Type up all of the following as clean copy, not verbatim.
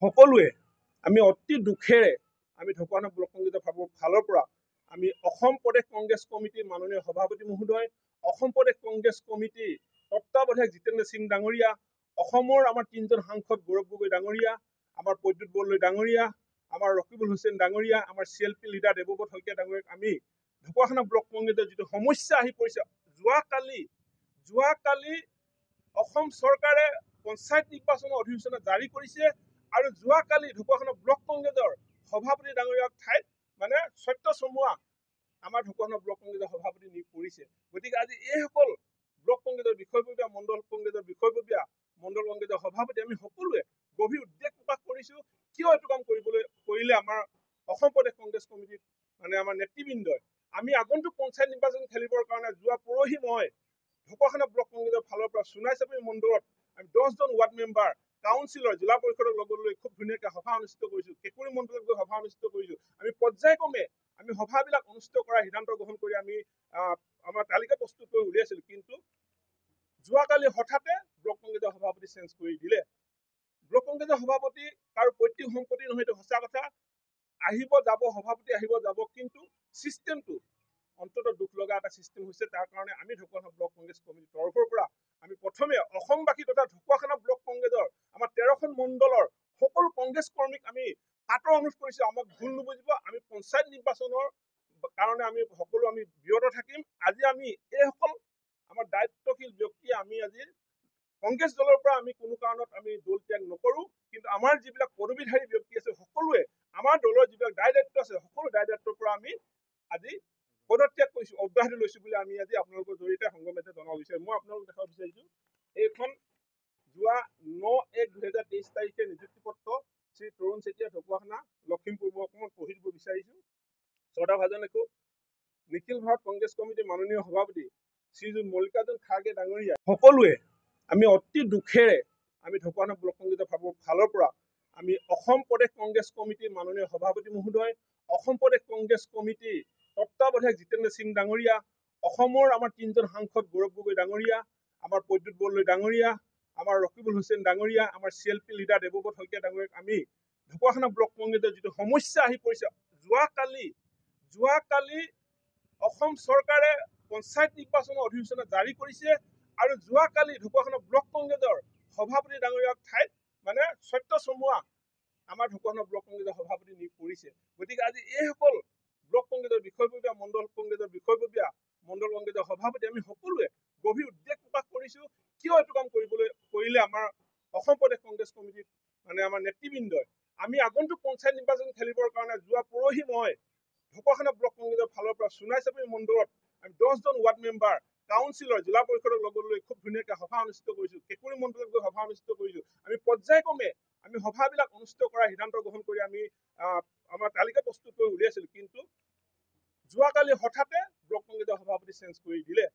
সকলোৱে আমি অতি দুখেৰে আমি ঢকুৱাখানা ব্লক কংগ্ৰেছৰ ফালৰ পৰা আমি অসম প্ৰদেশ কংগ্ৰেছ কমিটিৰ মাননীয় সভাপতি মহোদয়, অসম প্ৰদেশ কংগ্ৰেছ কমিটিৰ তত্ত্বাৱধায়ক জিতেন্দ্ৰ সিং ডাঙৰীয়া, অসমৰ আমাৰ 3জন সাংসদ গৌৰৱ গগৈ ডাঙৰীয়া, আমাৰ প্ৰদ্যুৎ বৰদলৈ ডাঙৰীয়া, আমাৰ ৰকিবুল হুছেইন ডাঙৰীয়া, আমাৰ CLP লিডাৰ দেৱব্ৰত শইকীয়া ডাঙৰীয়াক আমি ঢকুৱাখানা ব্লক কংগ্ৰেছৰ যিটো সমস্যা আহি পৰিছে, যোৱাকালি অসম চৰকাৰে পঞ্চায়ত নিৰ্বাচনৰ অধিসূচনা জাৰি কৰিছে আৰু যোৱাকালি ঢকুৱাখানা ব্লক কংগ্ৰেছৰ সভাপতি ডাঙৰীয়াক ঠাইত মানে সত্য চমুৱা আমাৰ ঢকুৱাখানা ব্লক কংগ্ৰেছৰ সভাপতি নিয়োগ কৰিছে। গতিকে আজি এইসকল ব্লক কংগ্ৰেছৰ বিষয়ববীয়া, মণ্ডল কংগ্ৰেছৰ বিষয়ববীয়া, মণ্ডল কংগ্ৰেছৰ সভাপতি আমি সকলোৱে গভীৰ উদ্বেগ প্ৰকাশ কৰিছো। কিয় এইটো কাম কৰিলে আমাৰ অসম প্ৰদেশ কংগ্ৰেছ কমিটিত মানে আমাৰ নেতৃবৃন্দই আমি আগন্তুক পঞ্চায়ত নিৰ্বাচন খেলিবৰ কাৰণে যোৱা পৰহি মই ঢকুৱাখানা ব্লক কংগ্ৰেছৰ ফালৰ পৰা সোণাই চাপৰি মণ্ডলত আমি 10জন ৱাৰ্ড মেম্বাৰ, কাউন্সিলৰ, জিলা পৰিষদক লগত লৈ খুব ধুনীয়াকৈ সভা অনুষ্ঠিত কৰিছো। কেঁকুৰি মণ্ডলত গৈ সভা অনুষ্ঠিত কৰিছো। আমি পৰ্যায়ক্ৰমে আমি সভাবিলাক অনুষ্ঠিত কৰাৰ সিদ্ধান্ত গ্ৰহণ কৰি আমি আমাৰ তালিকা প্ৰস্তুত কৰি উলিয়াইছিলো। কিন্তু যোৱাকালি হঠাতে ব্লক কংগ্ৰেছৰ সভাপতি চেঞ্জ কৰি দিলে। ব্লক কংগ্ৰেছৰ সভাপতি কাৰো পৈতৃক সম্পত্তি নহয়, এইটো সঁচা কথা। আহিব যাব, সভাপতি আহিব যাব, কিন্তু চিষ্টেমটো অন্ততঃ দুখ লগা এটা চিষ্টেম হৈছে। তাৰ কাৰণে আমি ঢকুৱাখানা ব্লক কংগ্ৰেছ কমিটিৰ তৰফৰ পৰা আমি প্ৰথমে অসমবাসী তথা ঢকুৱাখানা ব্লক কংগ্ৰেছৰ আমাৰ 13খন মণ্ডলৰ সকলো কংগ্ৰেছ কৰ্মীক আমি কাটৰ অনুৰোধ কৰিছো, আমাক ভুল নুবুজিব। আমি পঞ্চায়ত নিৰ্বাচনৰ কাৰণে আমি সকলো আমি বিৰত থাকিম। আজি আমি এইসকল আমাৰ দায়িত্বশীল ব্যক্তিয়ে আমি আজি কংগ্ৰেছ দলৰ পৰা আমি কোনো কাৰণত আমি দল ত্যাগ নকৰো, কিন্তু আমাৰ যিবিলাক পদবীধাৰী ব্যক্তি আছে সকলোৱে আমাৰ দলৰ যিবিলাক দায় দায়িত্ব আছে সকলো দায় দায়িত্বৰ পৰা আমি আজি পদত্যাগ কৰিছো, অব্যাহতি লৈছো বুলি আমি আজি আপোনালোকৰ জৰিয়তে সংগমেতে জনাব বিচাৰিছো। মই আপোনালোকক দেখাব বিচাৰিছো এইখন যোৱা 9/1/2023 তাৰিখে নিযুক্তি পত্ৰ শ্ৰী তৰুণ চেতিয়া, ঢকুৱাখানা, লখিমপুৰ। মই অকণমান পঢ়ি দিব বিচাৰিছো। চৰ্দাৰভাজন একো নিখিল ভাৰত কংগ্ৰেছ কমিটিৰ মাননীয় সভাপতি শ্ৰীযুত মল্লিকাৰ্জুন খাৰ্গে ডাঙৰীয়া, সকলোৱে আমি অতি দুখেৰে আমি ঢকুৱাখানা ব্লক কংগ্ৰেছৰ ফালৰ পৰা আমি অসম প্ৰদেশ কংগ্ৰেছ কমিটিৰ মাননীয় সভাপতি মহোদয়, অসম প্ৰদেশ কংগ্ৰেছ কমিটিৰ তত্ত্বাৱধায়ক জিতেন্দ্ৰ সিং ডাঙৰীয়া, অসমৰ আমাৰ 3জন সাংসদ গৌৰৱ গগৈ ডাঙৰীয়া, আমাৰ প্ৰদ্যুৎ বৰদলৈ ডাঙৰীয়া, আমাৰ ৰকিবুল হুছেইন ডাঙৰীয়া, আমাৰ CLP লিডাৰ দেৱব্ৰত শইকীয়া ডাঙৰীয়াক আমি ঢকুৱাখানা ব্লক কংগ্ৰেছৰ যিটো সমস্যা আহি পৰিছে, যোৱাকালি অসম চৰকাৰে পঞ্চায়ত নিৰ্বাচনৰ অধিসূচনা জাৰি কৰিছে আৰু যোৱাকালি ঢকুৱাখানা ব্লক কংগ্ৰেছৰ সভাপতি ডাঙৰীয়াক ঠাইত মানে সত্য চমুৱা আমাৰ ঢকুৱাখানা ব্লক কংগ্ৰেছৰ সভাপতি নিয়োগ কৰিছে। গতিকে আজি এইসকল ব্লক কংগ্ৰেছৰ বিষয়ববীয়া, মণ্ডল কংগ্ৰেছৰ বিষয়ববীয়া, মণ্ডল কংগ্ৰেছৰ সভাপতি আমি সকলোৱে গভীৰ উদ্বেগ প্ৰকাশ কৰিছো। কিয় এইটো কাম কৰিলে আমাৰ অসম প্ৰদেশ কংগ্ৰেছ কমিটিত মানে আমাৰ নেতৃবৃন্দই আমি আগন্তুক পঞ্চায়ত নিৰ্বাচন খেলিবৰ কাৰণে যোৱা পৰহি মই ঢকুৱাখানা ব্লক কংগ্ৰেছৰ ফালৰ পৰা সোণাই চাপৰি মণ্ডলত আমি 10জন ৱাৰ্ড মেম্বাৰ, কাউন্সিলৰ, জিলা পৰিষদক লগত লৈ খুব ধুনীয়াকৈ সভা অনুষ্ঠিত কৰিছো। কেঁকুৰি মণ্ডলত গৈ সভা অনুষ্ঠিত কৰিছো। আমি পৰ্যায়ক্ৰমে আমি সভাবিলাক অনুষ্ঠিত কৰাৰ সিদ্ধান্ত গ্ৰহণ কৰি আমি আমাৰ তালিকা প্ৰস্তুত কৰি উলিয়াইছিলো। কিন্তু যোৱাকালি হঠাতে ব্লক কংগ্ৰেছৰ সভাপতি চেঞ্জ কৰি দিলে।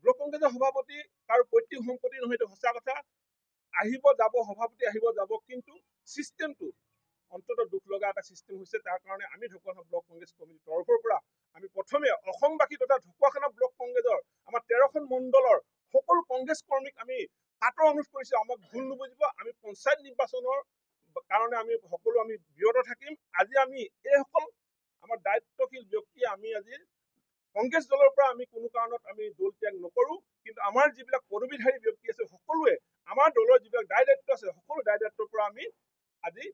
ব্লক কংগ্ৰেছৰ সভাপতি কাৰো পৈতৃক সম্পত্তি নহয়, এইটো সঁচা কথা। আহিব যাব, সভাপতি আহিব যাব, কিন্তু চিষ্টেমটো অন্ততঃ দুখ লগা এটা চিষ্টেম হৈছে। তাৰ কাৰণে আমি ঢকুৱাখানা ব্লক কংগ্ৰেছ কমিটিৰ তৰফৰ পৰা আমি প্ৰথমে অসমবাসী তথা ঢকুৱাখানা ব্লক কংগ্ৰেছৰ আমাৰ 13খন মণ্ডলৰ সকলো কংগ্ৰেছ কৰ্মীক আমি কাটৰ অনুৰোধ কৰিছো, আমাক ভুল নুবুজিব। আমি পঞ্চায়ত নিৰ্বাচনৰ কাৰণে আমি সকলো আমি বিৰত থাকিম। আজি আমি এইসকল আমাৰ দায়িত্বশীল ব্যক্তিয়ে আমি আজি কংগ্ৰেছ দলৰ পৰা আমি কোনো কাৰণত আমি দল ত্যাগ নকৰো, কিন্তু আমাৰ যিবিলাক পদবীধাৰী ব্যক্তি আছে সকলোৱে আমাৰ দলৰ যিবিলাক দায় দায়িত্ব আছে সকলো দায় দায়িত্বৰ পৰা আমি আজি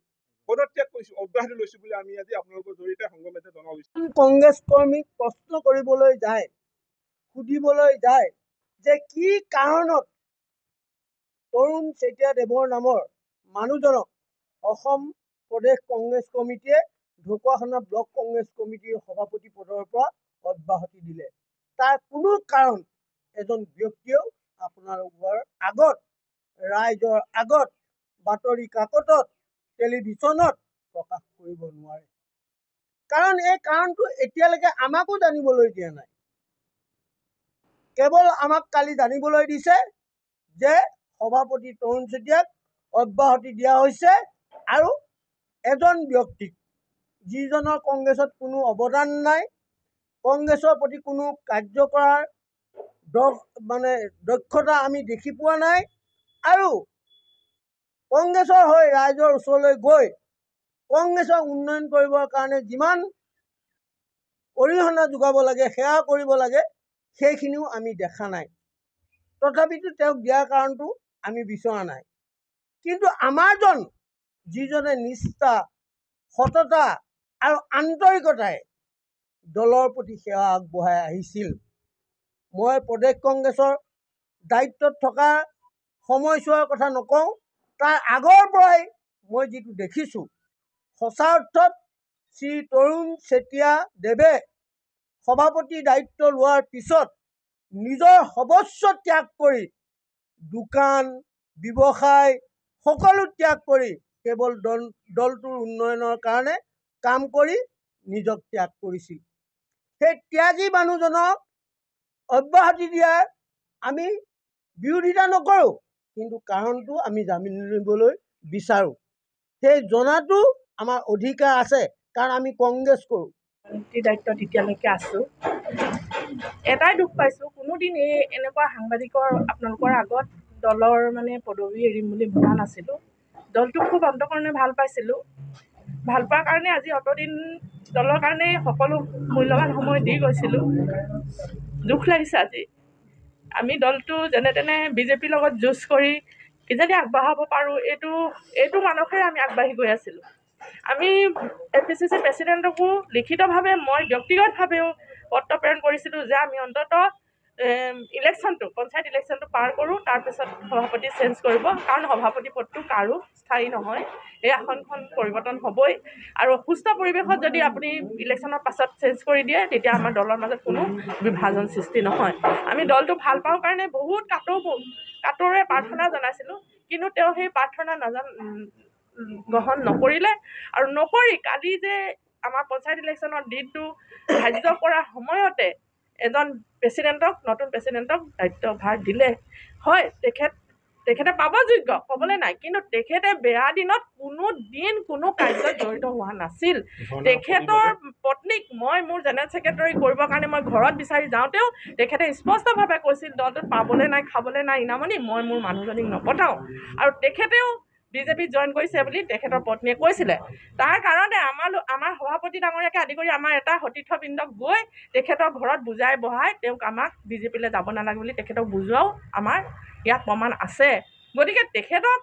পদত্যাগ কৰিছো, অব্যাহতি লৈছো বুলি আমি আজি আপোনালোকৰ জৰিয়তে সংগমেতে জনাব বিচাৰিছো। কংগ্ৰেছ কৰ্মীক প্ৰশ্ন কৰিবলৈ যায়, সুধিবলৈ যায় যে কি কাৰণত তৰুণ চেতিয়া দেৱৰ নামৰ মানুহজনক অসম প্ৰদেশ কংগ্ৰেছ কমিটিয়ে ঢকুৱাখানা ব্লক কংগ্ৰেছ কমিটিৰ সভাপতি পদৰ পৰা অব্যাহতি দিলে। তাৰ কোনো কাৰণ এজন ব্যক্তিয়েও আপোনালোকৰ আগত, ৰাইজৰ আগত, বাতৰি কাকতত, টেলিভিছনত প্ৰকাশ কৰিব নোৱাৰে। কাৰণ এই কাৰণটো এতিয়ালৈকে আমাকো জানিবলৈ দিয়া নাই। কেৱল আমাক কালি জানিবলৈ দিছে যে সভাপতি তৰুণ চেতিয়াক অব্যাহতি দিয়া হৈছে আৰু এজন ব্যক্তিক, যিজনৰ কংগ্ৰেছত কোনো অৱদান নাই, কংগ্ৰেছৰ প্ৰতি কোনো কাৰ্য কৰাৰ দক্ষতা আমি দেখি পোৱা নাই, আৰু কংগ্ৰেছৰ হৈ ৰাইজৰ ওচৰলৈ গৈ কংগ্ৰেছক উন্নয়ন কৰিবৰ কাৰণে যিমান অৰিহণা যোগাব লাগে, সেৱা কৰিব লাগে, সেইখিনিও আমি দেখা নাই। তথাপিতো তেওঁক দিয়াৰ কাৰণটো আমি বিচৰা নাই। কিন্তু আমাৰজন যিজনে নিষ্ঠা, সততা আৰু আন্তৰিকতাৰে দলৰ প্ৰতি সেৱা আগবঢ়াই আহিছিল, মই প্ৰদেশ কংগ্ৰেছৰ দায়িত্বত থকা সময়ছোৱাৰ কথা নকওঁ, তাৰ আগৰ পৰাই মই যিটো দেখিছোঁ, সঁচা অৰ্থত শ্ৰী তৰুণ চেতিয়া দেৱে সভাপতি দায়িত্ব লোৱাৰ পিছত নিজৰ সৰ্বস্ব ত্যাগ কৰি, দোকান ব্যৱসায় সকলো ত্যাগ কৰি কেৱল দলটোৰ উন্নয়নৰ কাৰণে কাম কৰি নিজক ত্যাগ কৰিছিল। সেই ত্যাগী মানুহজনক অব্যাহতি দিয়াৰ আমি বিৰোধিতা নকৰোঁ, কিন্তু কাৰণটো আমি জানিবলৈ বিচাৰোঁ। সেই জনাটো আমাৰ অধিকাৰ আছে, কাৰণ আমি কংগ্ৰেছ কৰোঁ। দায়িত্বত এতিয়ালৈকে আছোঁ। এটাই দুখ পাইছোঁ, কোনোদিন এনেকুৱা সাংবাদিকৰ আপোনালোকৰ আগত দলৰ পদবী এৰিম বুলি ভবা নাছিলোঁ। দলটোক খুব অন্তঃকৰণে ভাল পাইছিলোঁ। ভাল পোৱাৰ কাৰণে আজি অতদিন দলৰ কাৰণে সকলো মূল্যৱান সময় দি গৈছিলোঁ। দুখ লাগিছে আজি। আমি দলটো যেনে তেনে বিজেপিৰ লগত যুঁজ কৰি কিজানি আগবঢ়াব পাৰোঁ, এইটো মানসেৰে আমি আগবাঢ়ি গৈ আছিলোঁ। আমি APCC প্ৰেচিডেণ্টকো লিখিতভাৱে মই ব্যক্তিগতভাৱেও পত্ৰ প্ৰেৰণ কৰিছিলোঁ যে আমি অন্ততঃ পঞ্চায়ত ইলেকশ্যনটো পাৰ কৰোঁ, তাৰপিছত সভাপতি চেঞ্জ কৰিব, কাৰণ সভাপতি পদটো কাৰো স্থায়ী নহয়, এই আসনখন পৰিৱৰ্তন হ'বই। আৰু সুস্থ পৰিৱেশত যদি আপুনি ইলেকশ্যনৰ পাছত চেঞ্জ কৰি দিয়ে, তেতিয়া আমাৰ দলৰ মাজত কোনো বিভাজন সৃষ্টি নহয়। আমি দলটো ভাল পাওঁ কাৰণে বহুত কাতৰে প্ৰাৰ্থনা জনাইছিলোঁ, কিন্তু তেওঁ সেই প্ৰাৰ্থনা গ্ৰহণ নকৰিলে। আৰু নকৰি কালি যে আমাৰ পঞ্চায়ত ইলেকশ্যনৰ দিনটো ধাৰ্য কৰাৰ সময়তে এজন নতুন প্ৰেচিডেণ্টক দায়িত্বভাৰ দিলে। হয়, তেখেতে পাব যোগ্য, ক'বলৈ নাই, কিন্তু তেখেতে বেয়া দিনত কোনো কাৰ্যত জড়িত হোৱা নাছিল। তেখেতৰ পত্নীক মই মোৰ জেনেৰেল ছেক্ৰেটাৰী কৰিবৰ কাৰণে মই ঘৰত বিচাৰি যাওঁতেও তেখেতে স্পষ্টভাৱে কৈছিল, দলটোত পাবলৈ নাই, খাবলৈ নাই, ইনামনি, মই মোৰ মানুহজনীক নপঠাওঁ। আৰু তেখেতেও বিজেপিত জইন কৰিছে বুলি তেখেতৰ পত্নীয়ে কৈছিলে। তাৰ কাৰণে আমাৰ সভাপতি ডাঙৰীয়াকে আদি কৰি আমাৰ এটা সতীৰ্থবৃন্দক গৈ তেখেতৰ ঘৰত বুজাই বঢ়াই তেওঁক আমাক বিজেপিলৈ যাব নালাগে বুলি তেখেতক বুজোৱাও আমাৰ ইয়াত প্ৰমাণ আছে। গতিকে তেখেতক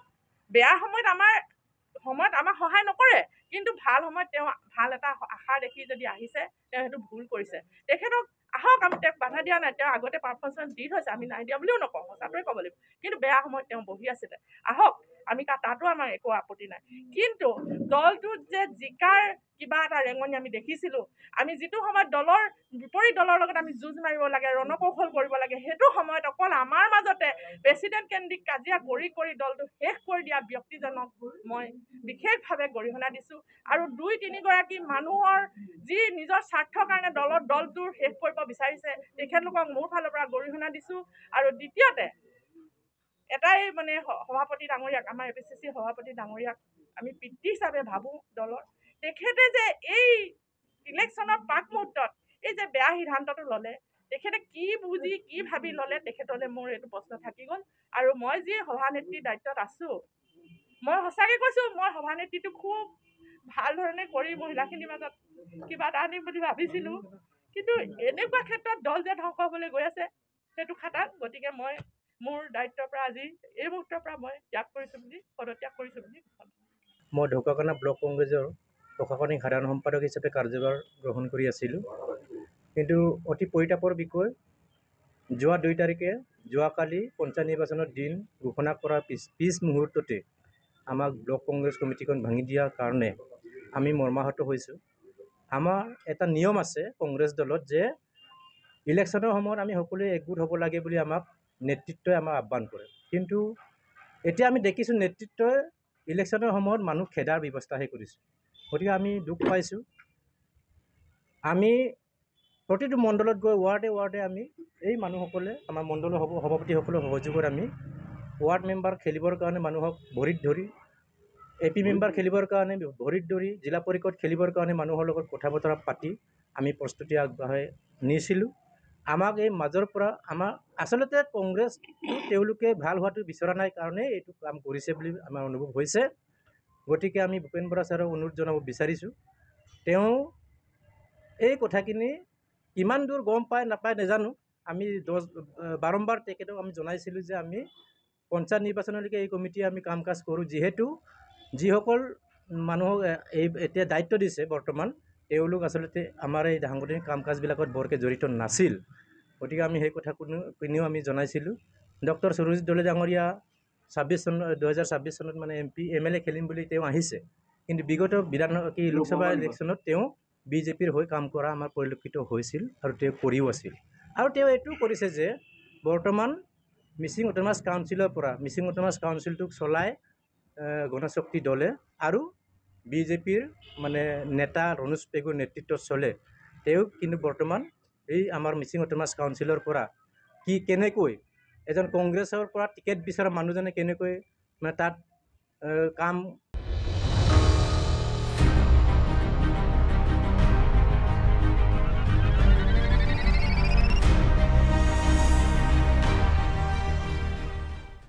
বেয়া সময়ত আমাৰ সহায় নকৰে, কিন্তু ভাল সময়ত তেওঁ ভাল এটা আশা দেখি যদি আহিছে, তেওঁ সেইটো ভুল কৰিছে। তেখেতক আহক, আমি তেওঁক বাধা দিয়া নাই, তেওঁ আগতে পাৰফৰ্মেঞ্চ দি থৈছে, আমি নাই দিয়া বুলিও নকওঁ, সঁচাটোৱে ক'ব লাগিব। কিন্তু বেয়া সময়ত তেওঁ বহি আছিলে, আহক, আমি তাতো আমাৰ একো আপত্তি নাই। কিন্তু দলটোত যে জিকাৰ কিবা এটা ৰেঙনি আমি দেখিছিলোঁ, আমি যিটো সময়ত দলৰ বিপৰীত দলৰ লগত আমি যুঁজ মাৰিব লাগে, ৰণকৌশল কৰিব লাগে, সেইটো সময়ত অকল আমাৰ মাজতে প্ৰেচিডেণ্ট কেন্দ্ৰিক কাজিয়া কৰি দলটো শেষ কৰি দিয়া ব্যক্তিজনক মই বিশেষভাৱে গৰিহণা দিছোঁ। আৰু 2-3 গৰাকী মানুহৰ যি নিজৰ স্বাৰ্থৰ কাৰণে দলটো শেষ কৰিব বিচাৰিছে, তেখেতলোকক মোৰ ফালৰ পৰা গৰিহণা দিছোঁ। আৰু দ্বিতীয়তে এটাই সভাপতি ডাঙৰীয়াক, আমাৰ APCC সভাপতি ডাঙৰীয়াক আমি পিতৃ হিচাপে ভাবোঁ দলৰ। তেখেতে যে এই ইলেকশ্যনৰ প্ৰাক মুহূৰ্তত এই যে বেয়া সিদ্ধান্তটো ল'লে, তেখেতে কি বুজি কি ভাবি ল'লে, তেখেতলৈ মোৰ এইটো প্ৰশ্ন থাকি গ'ল। আৰু মই যি সভানেত্ৰীৰ দায়িত্বত আছোঁ, মই সঁচাকৈ কৈছোঁ, মই সভানেত্ৰীটো খুব ভাল ধৰণে কৰি মহিলাখিনিৰ মাজত কিবা এটা আনিম বুলি ভাবিছিলোঁ, কিন্তু এনেকুৱা ক্ষেত্ৰত দল যে ধ্বংস হ'বলৈ গৈ আছে সেইটো খাটাং। গতিকে মই মোৰ দায়িত্বৰ পৰা আজি এই মুহূৰ্তৰ পৰা মই পদত্যাগ কৰিছোঁ বুলি মই ঢকুৱাখানা ব্লক কংগ্ৰেছৰ প্ৰশাসনিক সাধাৰণ সম্পাদক হিচাপে কাৰ্যভাৰ গ্ৰহণ কৰি আছিলোঁ। কিন্তু অতি পৰিতাপৰ বিষয়, যোৱা 2 তাৰিখে যোৱাকালি পঞ্চায়ত নিৰ্বাচনৰ দিন ঘোষণা কৰাৰ পিছ মুহূৰ্ততে আমাক ব্লক কংগ্ৰেছ কমিটিখন ভাঙি দিয়াৰ কাৰণে আমি মৰ্মাহত হৈছোঁ। আমাৰ এটা নিয়ম আছে কংগ্ৰেছ দলত যে ইলেকশ্যনৰ সময়ত আমি সকলোৱে একগোট হ'ব লাগে বুলি আমাক নেতৃত্বই আমাক আহ্বান কৰে। কিন্তু এতিয়া আমি দেখিছোঁ নেতৃত্বই ইলেকশ্যনৰ সময়ত মানুহ খেদাৰ ব্যৱস্থাহে কৰিছোঁ। গতিকে আমি দুখ পাইছোঁ। আমি প্ৰতিটো মণ্ডলত গৈ ৱাৰ্ডে আমি এই মানুহসকলে আমাৰ মণ্ডলৰ সভাপতিসকলৰ সহযোগত আমি ৱাৰ্ড মেম্বাৰ খেলিবৰ কাৰণে মানুহক ভৰিত ধৰি, AP মেম্বাৰ খেলিবৰ কাৰণে ভৰিত ধৰি, জিলা পৰিষদ খেলিবৰ কাৰণে মানুহৰ লগত কথা বতৰা পাতি আমি প্ৰস্তুতি আগবঢ়াই নিছিলোঁ। আমাক এই মাজৰ পৰা আমাৰ আচলতে কংগ্ৰেছটো তেওঁলোকে ভাল হোৱাটো বিচৰা নাই কাৰণে এইটো কাম কৰিছে বুলি আমাৰ অনুভৱ হৈছে। গতিকে আমি ভূপেন বৰা ছাৰক অনুৰোধ জনাব বিচাৰিছোঁ, তেওঁ এই কথাখিনি কিমান দূৰ গম পায় নাপায় নাজানো। আমি বাৰম্বাৰ তেখেতক আমি জনাইছিলোঁ যে আমি পঞ্চায়ত নিৰ্বাচনলৈকে এই কমিটিয়ে আমি কাম কাজ কৰোঁ, যিহেতু যিসকল মানুহক এতিয়া দায়িত্ব দিছে বৰ্তমান, তেওঁলোক আচলতে আমাৰ এই সাংগঠনিক কাম কাজবিলাকত বৰকৈ জড়িত নাছিল। গতিকে আমি সেই কথা কোনেও আমি জনাইছিলোঁ। ডক্টৰ সুৰজিৎ দলে ডাঙৰীয়া 2026 চনত মানে MLA খেলিম বুলি তেওঁ আহিছে, কিন্তু বিগত লোকসভা ইলেকশ্যনত তেওঁ বিজেপিৰ হৈ কাম কৰা আমাৰ পৰিলক্ষিত হৈছিল আৰু তেওঁ কৰিও আছিল। আৰু তেওঁ এইটো কৰিছে যে বৰ্তমান মিচিং অট'নমাছ কাউন্সিলৰ পৰা মিচিং অট'নমাছ কাউন্সিলটোক চলাই গণশক্তি দলে আৰু বিজেপিৰ মানে নেতা ৰণোজ পেগুৰ নেতৃত্বত চলে। তেওঁ কিন্তু বৰ্তমান এই আমাৰ মিচিং অট'নমাছ কাউন্সিলৰ পৰা কেনেকৈ এজন কংগ্ৰেছৰ পৰা টিকেট বিচৰা মানুহজনে কেনেকৈ মানে তাত কাম